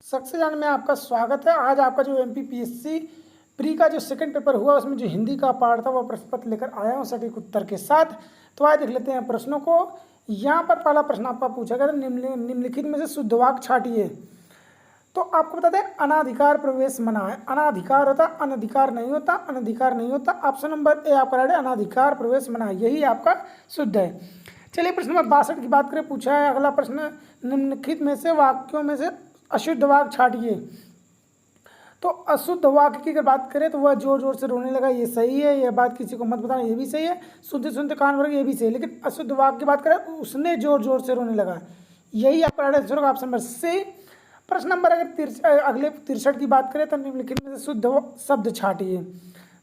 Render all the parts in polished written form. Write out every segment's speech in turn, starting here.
Succession में आपका स्वागत है। आज आपका जो एमपीपीएससी प्री का जो सेकंड पेपर हुआ उसमें जो हिंदी का पार्ट था वो प्रश्न पत्र लेकर आया हूँ सटीक उत्तर के साथ। तो आइए देख लेते हैं प्रश्नों को। यहाँ पर पहला प्रश्न आपका पूछा गया था, निम्नलिखित में से शुद्ध वाक्य छाटिए। तो आपको बता दें अनाधिकार प्रवेश मना है। अनाधिकार होता, अनधिकार नहीं होता, अनधिकार नहीं होता। ऑप्शन नंबर ए आपका राइट है, अनाधिकार प्रवेश मना है, यही आपका शुद्ध है। चलिए प्रश्न नंबर 62 की बात करें, पूछा है अगला प्रश्न, निम्नलिखित में से वाक्यों में से अशुद्ध वाक्य छाटिए। तो अशुद्ध वाक्य की अगर बात करें तो वह जोर जोर से रोने लगा, ये सही है। यह बात किसी को मत बताना, ये भी सही है। सुनते सुनते कान भर गए, ये भी सही है। लेकिन अशुद्ध वाक्य की बात करें, उसने जोर जोर से रोने लगा, यही आपका राइट आंसर होगा, ऑप्शन नंबर सी। प्रश्न नंबर अगर अगले 63 की बात करें तो निम्नलिखित में से शुद्ध शब्द छाटिए।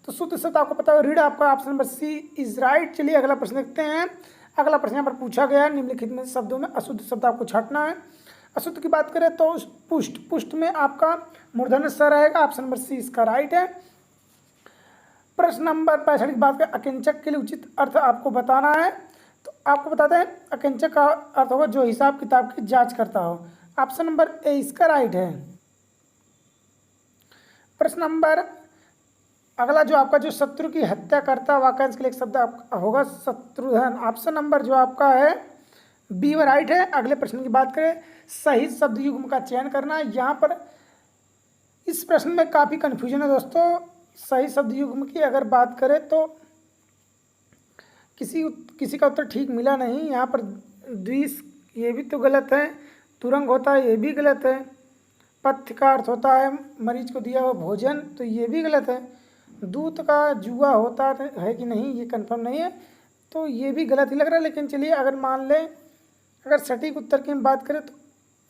तो शुद्ध शब्द आपको पता है, रीड आपका option number C is right. चलिए अगला प्रश्न देखते हैं। अगला प्रश्न यहाँ पर पूछा गया है, निम्नलिखित में शब्दों में अशुद्ध शब्द आपको छाटना है। अशुद्ध की बात करें तो पुष्ट, पुष्ट में आपका मूर्धन्य स रहेगा, ऑप्शन नंबर सी इसका राइट है। प्रश्न नंबर 65 की बात करें, अकिंचक के लिए उचित अर्थ आपको बताना है। तो आपको बताते हैं अकिंचक का अर्थ होगा जो हिसाब किताब की जांच करता हो, ऑप्शन नंबर ए इसका राइट है। प्रश्न नंबर अगला जो आपका जो शत्रु की हत्या करता वाक्यांश के लिए एक शब्द होगा शत्रुघ्न, ऑप्शन नंबर जो आपका है बी व राइट है। अगले प्रश्न की बात करें, सही शब्द युग्म का चयन करना। यहाँ पर इस प्रश्न में काफ़ी कन्फ्यूजन है दोस्तों। सही शब्द युग्म की अगर बात करें तो किसी का उत्तर ठीक मिला नहीं। यहाँ पर द्विष, ये भी तो गलत है। तुरंग होता है, ये भी गलत है। पथ्य का अर्थ होता है मरीज को दिया हुआ भोजन, तो ये भी गलत है। दूत का जुआ होता है कि नहीं, ये कंफर्म नहीं है, तो ये भी गलत ही लग रहा है। लेकिन चलिए अगर मान लें, अगर सटीक उत्तर की हम बात करें तो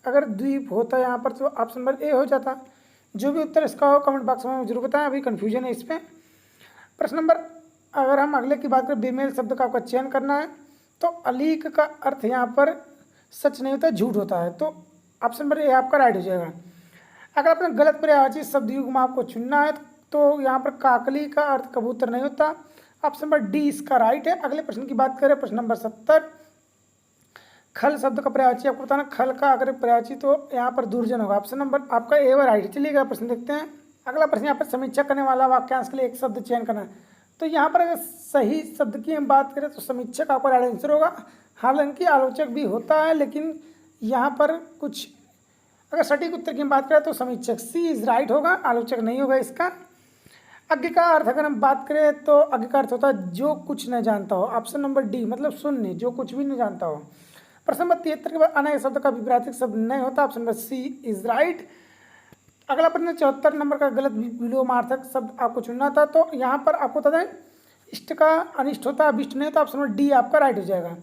अगर द्वीप होता है यहाँ पर तो ऑप्शन नंबर ए हो जाता। जो भी उत्तर इसका हो कमेंट बॉक्स में जरूर बताएं, अभी कन्फ्यूजन है इस पर। प्रश्न नंबर अगर हम अगले की बात करें, बेमेल शब्द का आपका चयन करना है। तो अलीक का अर्थ यहाँ पर सच नहीं होता, झूठ होता है, तो ऑप्शन नंबर ए आपका राइट हो जाएगा। अगर आपने गलत पर्यायवाची शब्द युग्म आपको चुनना है तो यहाँ पर काकली का अर्थ कबूतर नहीं होता, ऑप्शन नंबर डी इसका राइट है। अगले प्रश्न की बात करें, प्रश्न नंबर 70, खल शब्द का पर्यायवाची आपको बताना। खल का अगर पर्यायवाची तो यहाँ पर दुर्जन होगा, ऑप्शन नंबर आपका ए व राइट। चलिए अगला प्रश्न देखते हैं। अगला प्रश्न यहाँ पर समीक्षा करने वाला वाक्यांश के लिए एक शब्द चयन करना है। तो यहाँ पर अगर सही शब्द की हम बात करें तो समीक्षक आपका राइट आंसर होगा। हालांकि आलोचक भी होता है, लेकिन यहाँ पर कुछ अगर सटीक उत्तर की हम बात करें तो समीक्षक सी इज राइट होगा, आलोचक नहीं होगा इसका। अज्ञ का अर्थ अगर हम बात करें तो अज्ञ का अर्थ होता है जो कुछ न जानता हो, ऑप्शन नंबर डी मतलब शून्य, जो कुछ भी नहीं जानता हो। प्रश्न नंबर 73 के बाद अनय शब्द का विपरीत शब्द नहीं होता, option number C is right. अगला प्रश्न 74 नंबर का गलत विलोमार्थक शब्द आपको चुनना था। तो यहाँ पर आपको बता दें इष्ट का अनिष्ट होता है, अभिष्ट नहीं होता, ऑप्शन नंबर डी आपका राइट हो जाएगा।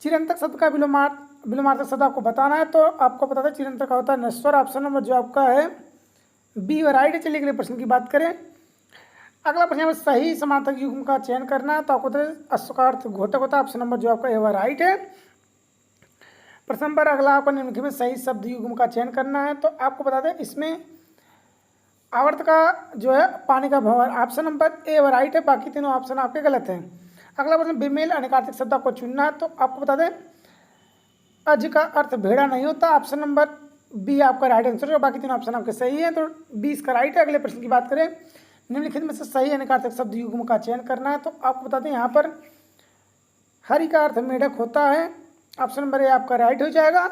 चिरंतक शब्द का विलोमार्थक शब्द आपको बताना है। तो आपको पता था चिरंतक का होता है नश्वर, ऑप्शन नंबर जो आपका है बी व राइट है। चलिए अगले प्रश्न की बात करें। अगला प्रश्न में सही समार्थक युग्म का चयन करना है। तो आपको पता है अश्वकार्थ घोटक होता है, ऑप्शन नंबर जो आपका ए व राइट है। प्रश्न नंबर अगला आपको निम्नलिखित में सही शब्द युग्म का चयन करना है। तो आपको बता दें इसमें आवर्त का जो है पानी का भंवर, ऑप्शन नंबर ए व राइट है, बाकी तीनों ऑप्शन आपके गलत हैं। अगला प्रश्न बेमेल अनिकार्थिक शब्द आपको चुनना है। तो आपको बता दें अज का अर्थ भेड़ा नहीं होता, ऑप्शन नंबर बी आपका राइट आंसर है, बाकी तीनों ऑप्शन आपके सही है, तो बी इसका राइट है। अगले प्रश्न की बात करें, निम्नलिखित में से सही अनिकार्थिक शब्द युग्म का चयन करना है। तो आपको बता दें यहाँ पर हरि का अर्थ मेढक होता है, ऑप्शन नंबर ए आपका राइट हो जाएगा।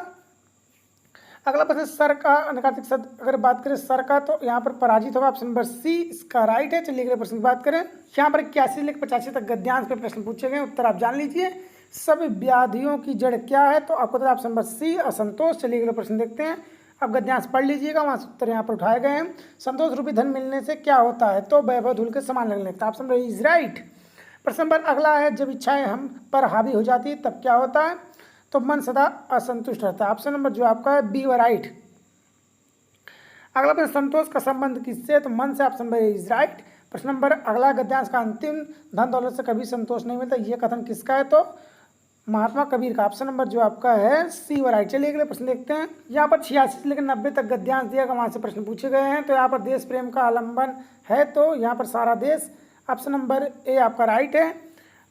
अगला प्रश्न सर का अनिकार्थिक शब्द अगर बात करें सर का, तो यहाँ पर पराजित होगा, ऑप्शन नंबर सी इसका राइट है। चलिए अगले प्रश्न की बात करें। यहाँ पर 81 से लेकर 85 तक गद्यांश पे प्रश्न पूछे गए, उत्तर आप जान लीजिए। सब व्याधियों की जड़ क्या है? तो आपको पता है ऑप्शन नंबर सी असंतोष। चलिए अगले प्रश्न देखते हैं। अब गद्यांश पढ़ लीजिएगा, वहाँ से उत्तर यहाँ पर उठाए गए हैं। संतोष रूपी धन मिलने से क्या होता है? तो वैभव धूल के समान लगने लगता है, ऑप्शन नंबर इज राइट। प्रश्न नंबर अगला है, जब इच्छाएं हम पर हावी हो जाती है तब क्या होता है? तो मन सदा असंतुष्ट रहता है, ऑप्शन नंबर जो आपका है बी व राइट। अगला प्रश्न संतोष का संबंध किससे? तो मन से, ऑप्शन नंबर इज राइट। प्रश्न नंबर अगला गद्यांश का अंतिम धन दौलत से कभी संतोष नहीं मिलता, यह कथन किसका है? तो महात्मा कबीर का, ऑप्शन नंबर जो आपका है सी व राइट। चलिए अगले प्रश्न देखते हैं। यहाँ पर 86 से लेकर 90 तक गद्यांश दिया गया, वहाँ से प्रश्न पूछे गए हैं। तो यहाँ पर देश प्रेम का आलम्बन है, तो यहाँ पर सारा देश, ऑप्शन नंबर ए आपका राइट है।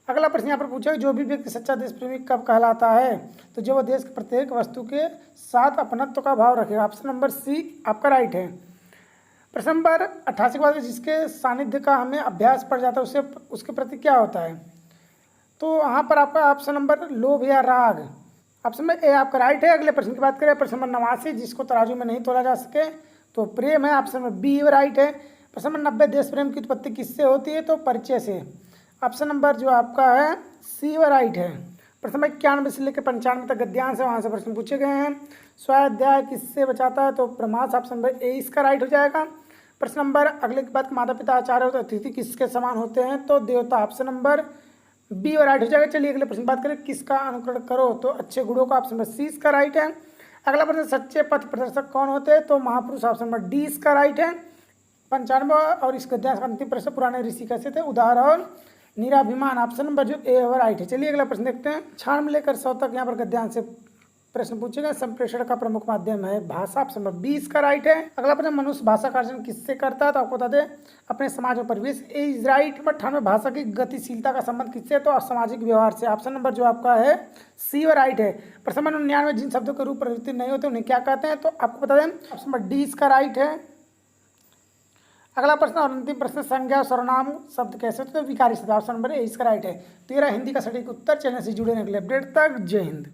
अगला प्रश्न यहाँ पर पूछा है, जो भी व्यक्ति सच्चा देश प्रेमी कब कहलाता है? तो जो वह देश के प्रत्येक वस्तु के साथ अपनत्व का भाव रखेगा। ऑप्शन नंबर सी आपका राइट है। प्रश्न नंबर 88 के बाद जिसके सानिध्य का हमें अभ्यास पड़ जाता है उससे उसके प्रति क्या होता है? तो यहाँ पर आपका ऑप्शन नंबर लोभ या राग। ऑप्शन नंबर ए आपका राइट है। अगले प्रश्न की बात करें, प्रश्न नंबर 89, जिसको तराजू में नहीं तोला जा सके तो प्रेम है। ऑप्शन नंबर बी राइट है। प्रश्न नंबर 90, देश प्रेम की उत्पत्ति किससे होती है? तो परिचय से। ऑप्शन नंबर जो आपका है सी व राइट है। प्रश्न नंबर 91 से लेकर 95 तक गद्यांश है, वहाँ से प्रश्न पूछे गए हैं। स्वाध्याय किससे बचाता है? तो प्रमास। ऑप्शन नंबर ए इसका राइट हो जाएगा। प्रश्न नंबर अगले के बाद, माता पिता आचार्य होते अतिथि किसके समान होते हैं? तो देवता। ऑप्शन नंबर बी और राइट हो जाएगा। चलिए अगले प्रश्न बात करें, किसका अनुकरण करो? तो अच्छे गुणों का। ऑप्शन नंबर सी इसका राइट है। अगला प्रश्न, सच्चे पथ प्रदर्शक कौन होते हैं? तो महापुरुष। ऑप्शन नंबर डी इसका राइट है। 95 और इस गद्यांश का अंतिम प्रश्न, पुराने ऋषि कैसे थे? उदार और निराभिमान। ऑप्शन नंबर जो ए और राइट है। चलिए अगला प्रश्न देखते हैं। 96 लेकर 100 तक यहाँ पर गद्यांश से प्रश्न पूछे गए। संप्रेषण का प्रमुख माध्यम है भाषा। ऑप्शन नंबर बी इसका राइट है। अगला प्रश्न, मनुष्य भाषा का अर्जन किससे करता है? तो आपको बता दें, अपने समाज और परिवेश। ए इज राइट। 98 भाषा की गतिशीलता का संबंध किससे? तो सामाजिक व्यवहार से। ऑप्शन नंबर जो आपका है सी और राइट है। प्रश्न नंबर 99, जिन शब्दों के रूप प्रवृत्ति नहीं होते उन्हें क्या कहते हैं? तो आपको बता दें, ऑप्शन नंबर डी इसका राइट है। अगला प्रश्न और अंतिम प्रश्न, संज्ञा और सर्वनाम शब्द कैसे होते हैं? तो विकारी शब्द। ऑप्शन नंबर ए इसका राइट है। 13 हिंदी का सटीक उत्तर। चैनल से जुड़े रहने के लिए अपडेट तक। जय हिंद।